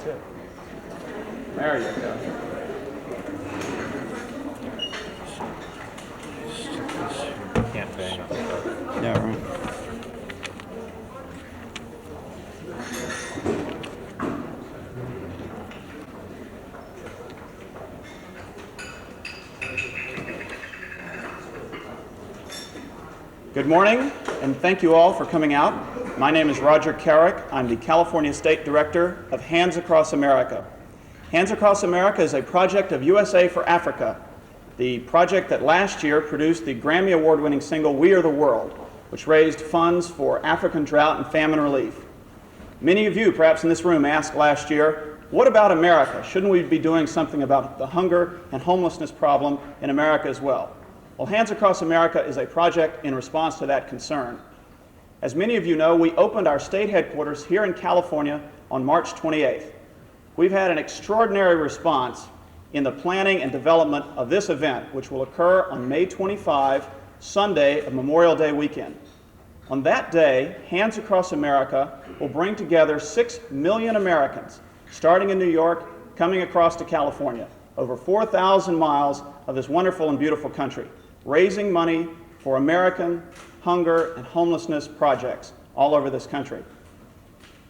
it. There you go. Can't bang on it. Yeah, right. Good morning, and thank you all for coming out. My name is Roger Carrick. I'm the California State Director of Hands Across America. Hands Across America is a project of USA for Africa, the project that last year produced the Grammy Award-winning single We Are the World, which raised funds for African drought and famine relief. Many of you, perhaps in this room, asked last year, what about America? Shouldn't we be doing something about the hunger and homelessness problem in America as well? Well, Hands Across America is a project in response to that concern. As many of you know, we opened our state headquarters here in California on March 28th. We've had an extraordinary response in the planning and development of this event, which will occur on May 25, Sunday of Memorial Day weekend. On that day, Hands Across America will bring together 6 million Americans, starting in New York, coming across to California, over 4,000 miles of this wonderful and beautiful country, raising money for American hunger and homelessness projects all over this country.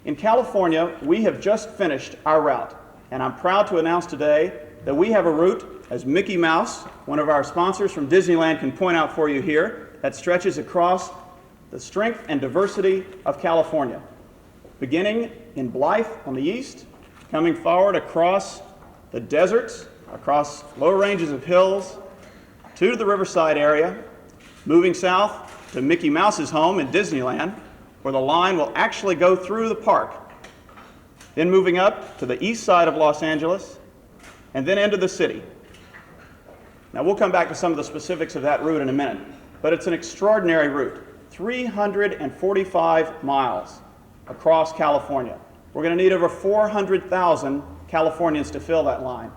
In California, we have just finished our route, and I'm proud to announce today that we have a route, as Mickey Mouse, one of our sponsors from Disneyland, can point out for you here, that stretches across the strength and diversity of California, beginning in Blythe on the east, coming forward across the deserts, across low ranges of hills, to the Riverside area, moving south to Mickey Mouse's home in Disneyland, where the line will actually go through the park, then moving up to the east side of Los Angeles, and then into the city. Now, we'll come back to some of the specifics of that route in a minute, but it's an extraordinary route, 345 miles across California. We're going to need over 400,000 Californians to fill that line.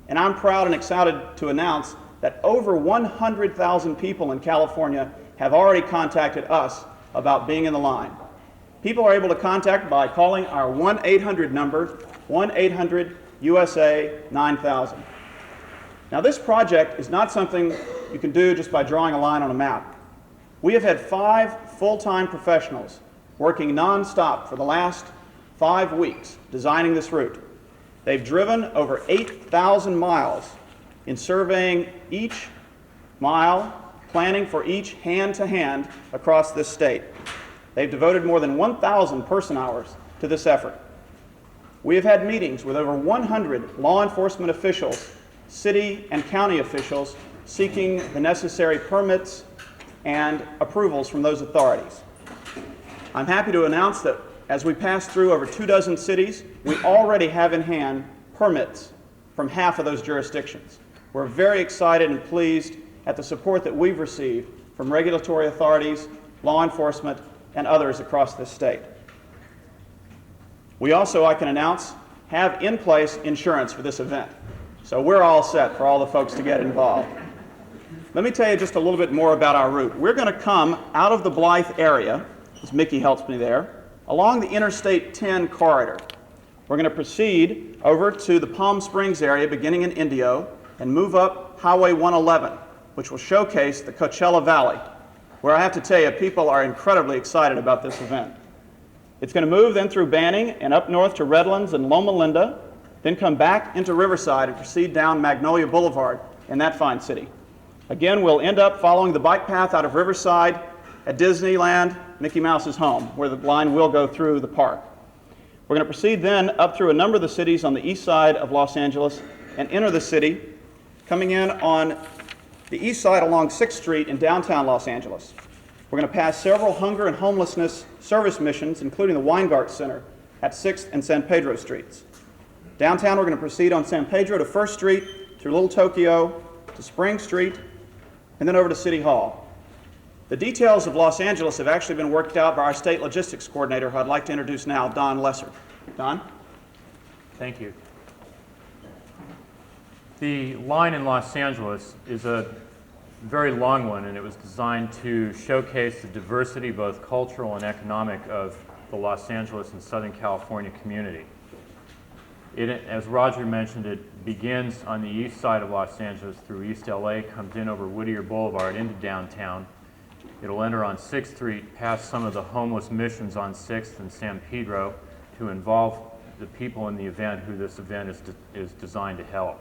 And I'm proud and excited to announce that over 100,000 people in California have already contacted us about being in the line. People are able to contact by calling our 1-800 number, 1-800-USA-9000. Now, this project is not something you can do just by drawing a line on a map. We have had 5 full-time professionals working non-stop for the last 5 weeks designing this route. They've driven over 8,000 miles in surveying each mile, planning for each hand-to-hand across this state. They've devoted more than 1,000 person hours to this effort. We have had meetings with over 100 law enforcement officials, city and county officials, seeking the necessary permits and approvals from those authorities. I'm happy to announce that as we pass through over 24 cities, we already have in hand permits from half of those jurisdictions. We're very excited and pleased at the support that we've received from regulatory authorities, law enforcement, and others across this state. We also, I can announce, have in place insurance for this event. So we're all set for all the folks to get involved. Let me tell you just a little bit more about our route. We're going to come out of the Blythe area, as Mickey helps me there, along the Interstate 10 corridor. We're going to proceed over to the Palm Springs area, beginning in Indio, and move up Highway 111, which will showcase the Coachella Valley, where I have to tell you, people are incredibly excited about this event. It's going to move then through Banning and up north to Redlands and Loma Linda, then come back into Riverside and proceed down Magnolia Boulevard in that fine city. Again, we'll end up following the bike path out of Riverside at Disneyland, Mickey Mouse's home, where the line will go through the park. We're going to proceed then up through a number of the cities on the east side of Los Angeles and enter the city, coming in on the east side along 6th Street in downtown Los Angeles. We're going to pass several hunger and homelessness service missions, including the Weingart Center at 6th and San Pedro Streets. Downtown, we're going to proceed on San Pedro to 1st Street, through Little Tokyo, to Spring Street, and then over to City Hall. The details of Los Angeles have actually been worked out by our state logistics coordinator, who I'd like to introduce now, Don Lesser. Don? Thank you. The line in Los Angeles is a very long one, and it was designed to showcase the diversity, both cultural and economic, of the Los Angeles and Southern California community. As Roger mentioned, it begins on the east side of Los Angeles through East LA, comes in over Whittier Boulevard into downtown. It'll enter on 6th Street, past some of the homeless missions on 6th and San Pedro to involve the people in the event who this event is designed to help.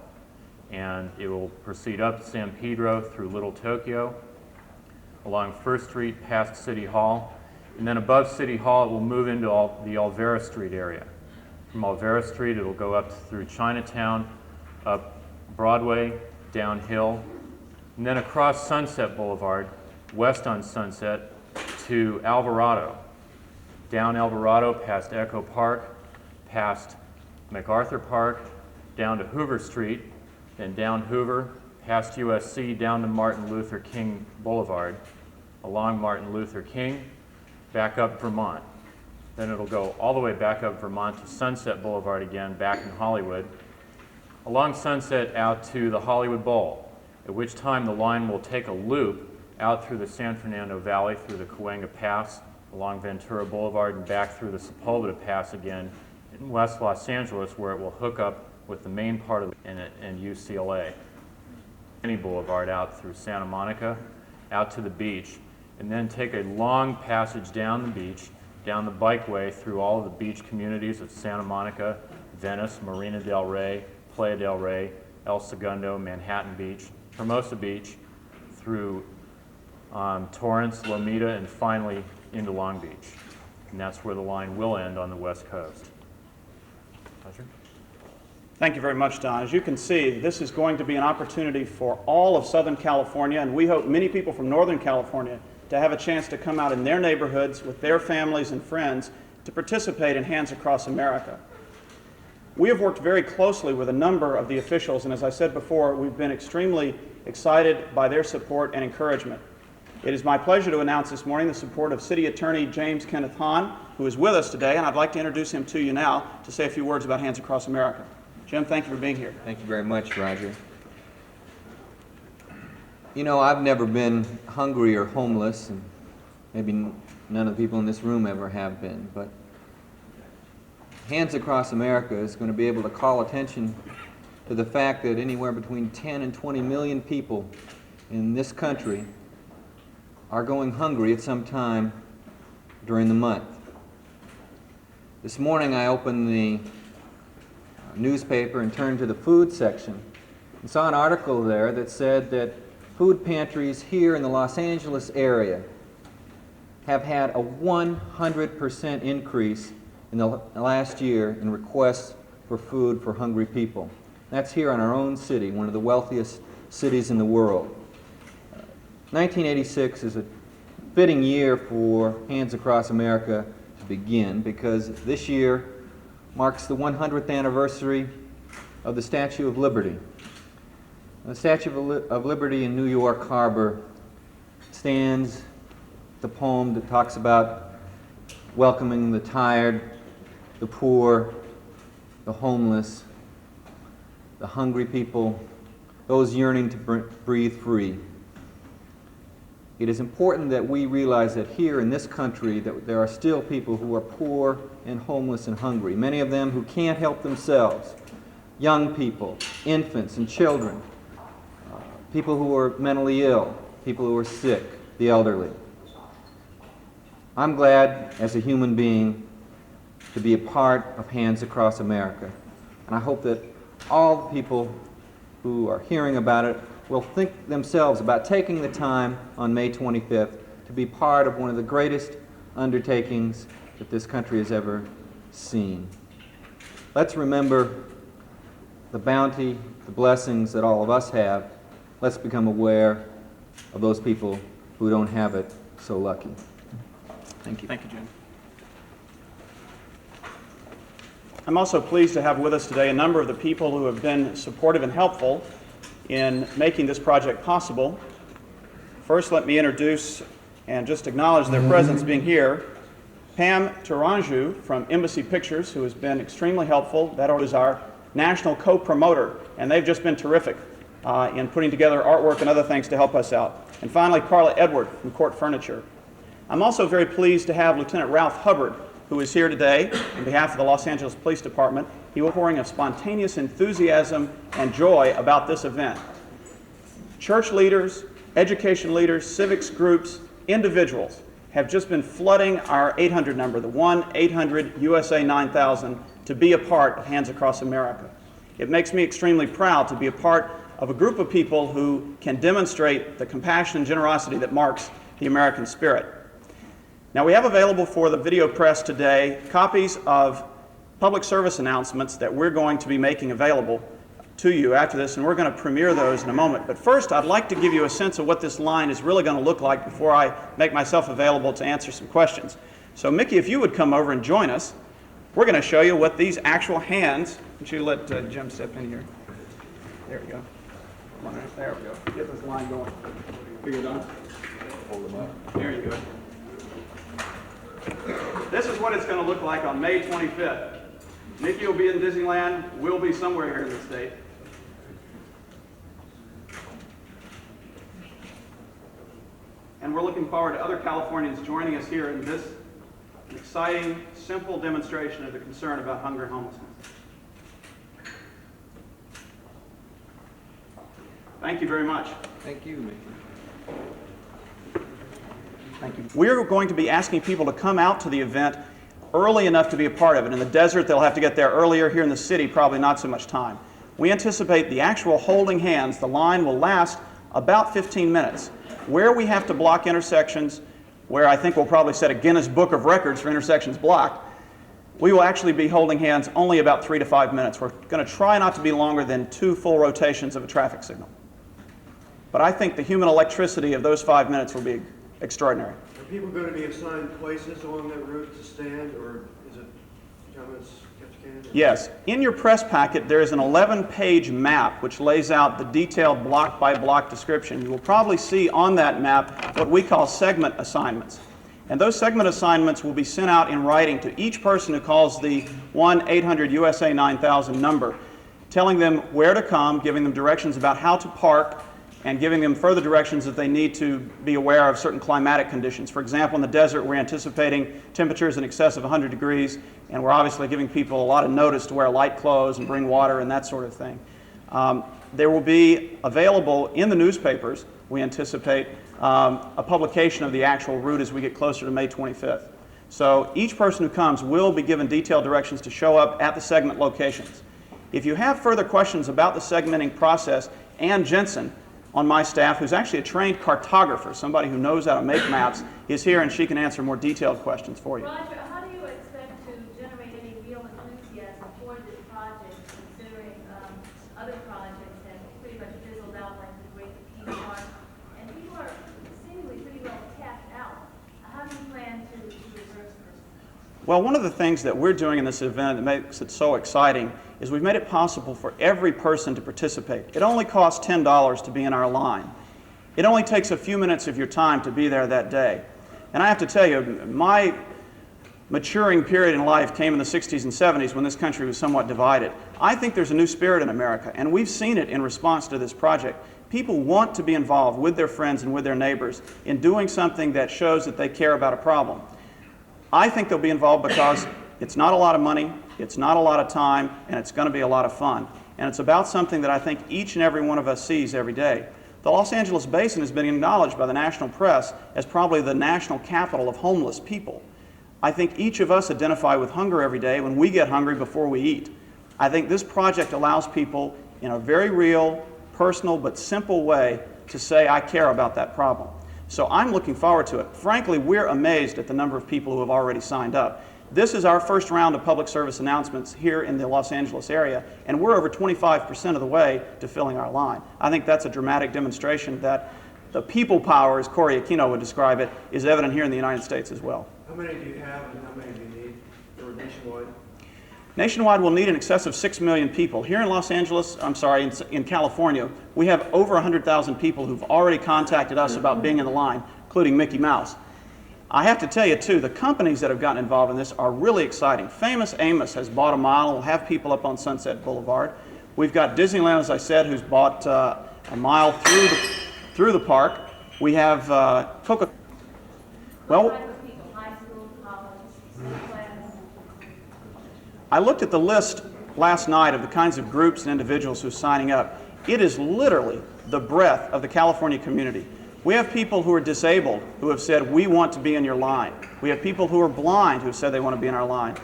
And it will proceed up San Pedro through Little Tokyo, along 1st Street past City Hall, and then above City Hall it will move into the Olvera Street area. From Olvera Street, it'll go up through Chinatown, up Broadway, downhill, and then across Sunset Boulevard, west on Sunset, to Alvarado. Down Alvarado, past Echo Park, past MacArthur Park, down to Hoover Street, then down Hoover, past USC, down to Martin Luther King Boulevard, along Martin Luther King, back up Vermont. Then it'll go all the way back up Vermont to Sunset Boulevard again, back in Hollywood, along Sunset out to the Hollywood Bowl, at which time the line will take a loop out through the San Fernando Valley, through the Cahuenga Pass, along Ventura Boulevard, and back through the Sepulveda Pass again in West Los Angeles, where it will hook up with the main part of and UCLA. Boulevard out through Santa Monica, out to the beach, and then take a long passage down the beach, down the bikeway through all of the beach communities of Santa Monica, Venice, Marina del Rey, Playa del Rey, El Segundo, Manhattan Beach, Hermosa Beach, through Torrance, Lomita, and finally into Long Beach. And that's where the line will end on the West Coast. Roger? Thank you very much, Don. As you can see, this is going to be an opportunity for all of Southern California, and we hope many people from Northern California to have a chance to come out in their neighborhoods with their families and friends to participate in Hands Across America. We have worked very closely with a number of the officials, and as I said before, we've been extremely excited by their support and encouragement. It is my pleasure to announce this morning the support of City Attorney James Kenneth Hahn, who is with us today, and I'd like to introduce him to you now to say a few words about Hands Across America. Jim, thank you for being here. Thank you very much, Roger. You know, I've never been hungry or homeless, and maybe none of the people in this room ever have been, but Hands Across America is going to be able to call attention to the fact that anywhere between 10 and 20 million people in this country are going hungry at some time during the month. This morning I opened the newspaper and turned to the food section and saw an article there that said that food pantries here in the Los Angeles area have had a 100% increase in the last year in requests for food for hungry people. That's here in our own city, one of the wealthiest cities in the world. 1986 is a fitting year for Hands Across America to begin because this year marks the 100th anniversary of the Statue of Liberty. The Statue of Liberty in New York Harbor stands the poem that talks about welcoming the tired, the poor, the homeless, the hungry people, those yearning to breathe free. It is important that we realize that here in this country that there are still people who are poor and homeless and hungry, many of them who can't help themselves, young people, infants and children, people who are mentally ill, people who are sick, the elderly. I'm glad as a human being to be a part of Hands Across America, and I hope that all the people who are hearing about it will think themselves about taking the time on May 25th to be part of one of the greatest undertakings that this country has ever seen. Let's remember the bounty, the blessings that all of us have. Let's become aware of those people who don't have it so lucky. Thank you. Thank you, Jim. I'm also pleased to have with us today a number of the people who have been supportive and helpful in making this project possible. First, let me introduce and just acknowledge their presence being here. Pam Taranju from Embassy Pictures, who has been extremely helpful. That is our national co-promoter, and they've just been terrific in putting together artwork and other things to help us out. And finally, Carla Edward from Court Furniture. I'm also very pleased to have Lieutenant Ralph Hubbard who is here today on behalf of the Los Angeles Police Department. He will be pouring a spontaneous enthusiasm and joy about this event. Church leaders, education leaders, civics groups, individuals have just been flooding our 800 number, the 1-800-USA-9000, to be a part of Hands Across America. It makes me extremely proud to be a part of a group of people who can demonstrate the compassion and generosity that marks the American spirit. Now, we have available for the video press today copies of public service announcements that we're going to be making available to you after this, and we're going to premiere those in a moment. But first, I'd like to give you a sense of what this line is really going to look like before I make myself available to answer some questions. So, Mickey, if you would come over and join us, we're going to show you what these actual hands. Would you let Jim step in here? There we go. Come on, there we go. Get this line going. Are you done? Hold them up. There you go. This is what it's going to look like on May 25th. Mickey will be in Disneyland. We'll be somewhere here in the state. And we're looking forward to other Californians joining us here in this exciting, simple demonstration of the concern about hunger and homelessness. Thank you very much. Thank you, Mickey. Thank you. We're going to be asking people to come out to the event early enough to be a part of it. In the desert, they'll have to get there earlier. Here in the city, probably not so much time. We anticipate the actual holding hands, the line will last about 15 minutes. Where we have to block intersections, where I think we'll probably set a Guinness Book of Records for intersections blocked, we will actually be holding hands only about 3 to 5 minutes. We're going to try not to be longer than 2 full rotations of a traffic signal. But I think the human electricity of those 5 minutes will be extraordinary. Are people going to be assigned places along that route to stand, or is it comments, catch cans? Yes. In your press packet, there is an 11-page map which lays out the detailed block-by-block description. You will probably see on that map what we call segment assignments. And those segment assignments will be sent out in writing to each person who calls the 1-800-USA-9000 number, telling them where to come, giving them directions about how to park, and giving them further directions if they need to be aware of certain climatic conditions. For example, in the desert, we're anticipating temperatures in excess of 100 degrees, and we're obviously giving people a lot of notice to wear light clothes and bring water and that sort of thing. There will be available in the newspapers, we anticipate, a publication of the actual route as we get closer to May 25th. So each person who comes will be given detailed directions to show up at the segment locations. If you have further questions about the segmenting process, Ann Jensen, on my staff, who's actually a trained cartographer, somebody who knows how to make maps, is here and she can answer more detailed questions for you. Roger, how do you expect to generate any real enthusiasm for this project, considering other projects have pretty much fizzled out, like the Great Peace Park, and people are seemingly pretty well tapped out? How do you plan to reverse this? Well, one of the things that we're doing in this event that makes it so exciting is we've made it possible for every person to participate. It only costs $10 to be in our line. It only takes a few minutes of your time to be there that day. And I have to tell you, my maturing period in life came in the 60s and 70s when this country was somewhat divided. I think there's a new spirit in America, and we've seen it in response to this project. People want to be involved with their friends and with their neighbors in doing something that shows that they care about a problem. I think they'll be involved because it's not a lot of money, it's not a lot of time, and it's going to be a lot of fun. And it's about something that I think each and every one of us sees every day. The Los Angeles Basin has been acknowledged by the national press as probably the national capital of homeless people. I think each of us identify with hunger every day when we get hungry before we eat. I think this project allows people in a very real, personal, but simple way to say, I care about that problem. So I'm looking forward to it. Frankly, we're amazed at the number of people who have already signed up. This is our first round of public service announcements here in the Los Angeles area, and we're over 25% of the way to filling our line. I think that's a dramatic demonstration that the people power, as Cory Aquino would describe it, is evident here in the United States as well. How many do you have and how many do you need for nationwide? Nationwide, we'll need in excess of 6 million people. Here in Los Angeles, in California, we have over 100,000 people who've already contacted us about being in the line, including Mickey Mouse. I have to tell you, too, the companies that have gotten involved in this are really exciting. Famous Amos has bought a mile and will have people up on Sunset Boulevard. We've got Disneyland, as I said, who's bought a mile through the park. We have Coca. Well, What type of people? High school, college, state class? I looked at the list last night of the kinds of groups and individuals who are signing up. It is literally the breadth of the California community. We have people who are disabled who have said, we want to be in your line. We have people who are blind who have said they want to be in our line.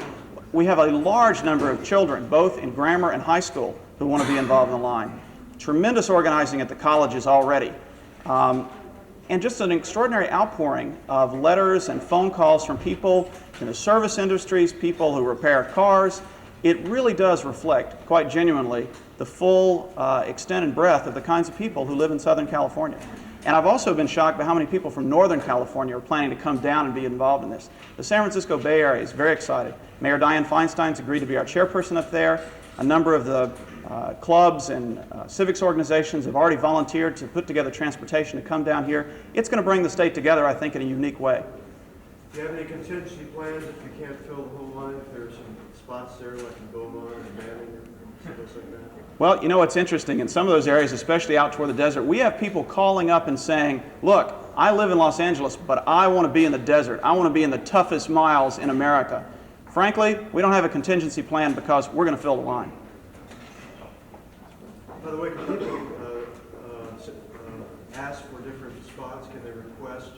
We have a large number of children, both in grammar and high school, who want to be involved in the line. Tremendous organizing at the colleges already. And just an extraordinary outpouring of letters and phone calls from people in the service industries, people who repair cars. It really does reflect, quite genuinely, the full extent and breadth of the kinds of people who live in Southern California. And I've also been shocked by how many people from Northern California are planning to come down and be involved in this. The San Francisco Bay Area is very excited. Mayor Dianne Feinstein's agreed to be our chairperson up there. A number of the clubs and civics organizations have already volunteered to put together transportation to come down here. It's going to bring the state together, I think, in a unique way. Do you have any contingency plans if you can't fill the whole line, if there's some spots there like in Beaumont and Manning or something like that? Well, you know what's interesting, in some of those areas, especially out toward the desert, we have people calling up and saying, look, I live in Los Angeles, but I want to be in the desert. I want to be in the toughest miles in America. Frankly, we don't have a contingency plan because we're going to fill the line. By the way, can people ask for different spots? Can they request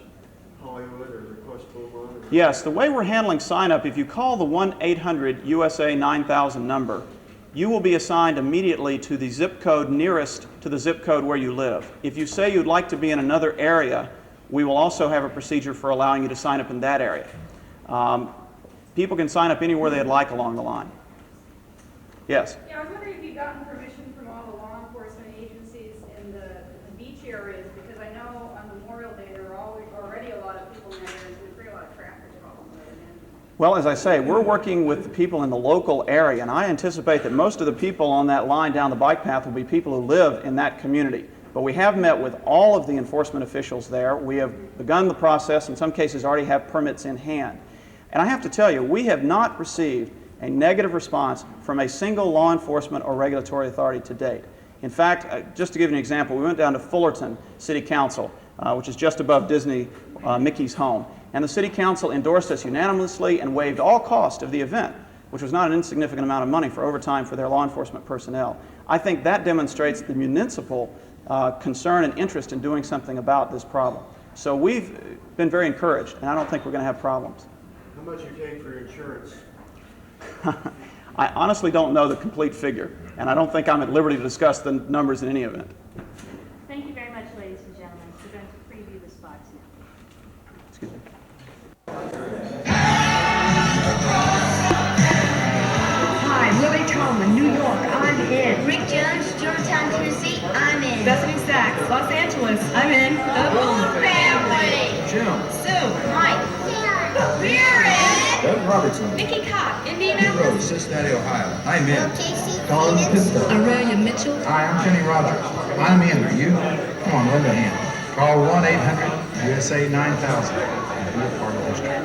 Hollywood or request Beaumont? Yes, the way we're handling sign-up, if you call the 1-800-USA-9000 number, you will be assigned immediately to the zip code nearest to the zip code where you live. If you say you'd like to be in another area, we will also have a procedure for allowing you to sign up in that area. People can sign up anywhere they'd like along the line. Yes? Yeah, I was wondering if you've gotten permission from all the law enforcement agencies in the beach areas, because I know on Memorial Day there are already a lot of people in that area, and we create a lot of traffic problems there. Well, as I say, we're working with the people in the local area, and I anticipate that most of the people on that line down the bike path will be people who live in that community. But we have met with all of the enforcement officials there. We have begun the process, in some cases already have permits in hand. And I have to tell you, we have not received a negative response from a single law enforcement or regulatory authority to date. In fact, just to give you an example, we went down to Fullerton City Council, which is just above Disney Mickey's home, and the City Council endorsed us unanimously and waived all cost of the event, which was not an insignificant amount of money for overtime for their law enforcement personnel. I think that demonstrates the municipal concern and interest in doing something about this problem. So we've been very encouraged, and I don't think we're going to have problems. How much are you paying for your insurance? I honestly don't know the complete figure, and I don't think I'm at liberty to discuss the numbers in any event. Thank you very much, ladies and gentlemen. We're going to preview the spots now. Excuse me. Hi, Lily Tomlin, New York, I'm in. Rick Jones, Georgetown, Tennessee, I'm in. Bethany Sachs, Los Angeles, I'm in. The Boone Family. Jim. Sue. Mike. We're in. Doug Robertson. Mickey Cobb, Rose, Indianapolis. Cincinnati, Ohio. I'm in. Casey Colin Stevens. Pitts. Aurelia Mitchell. Hi, I'm Kenny Rogers. I'm in. Are you? Come on, lend a hand. Call 1-800-USA-9000. Be a part of this trip.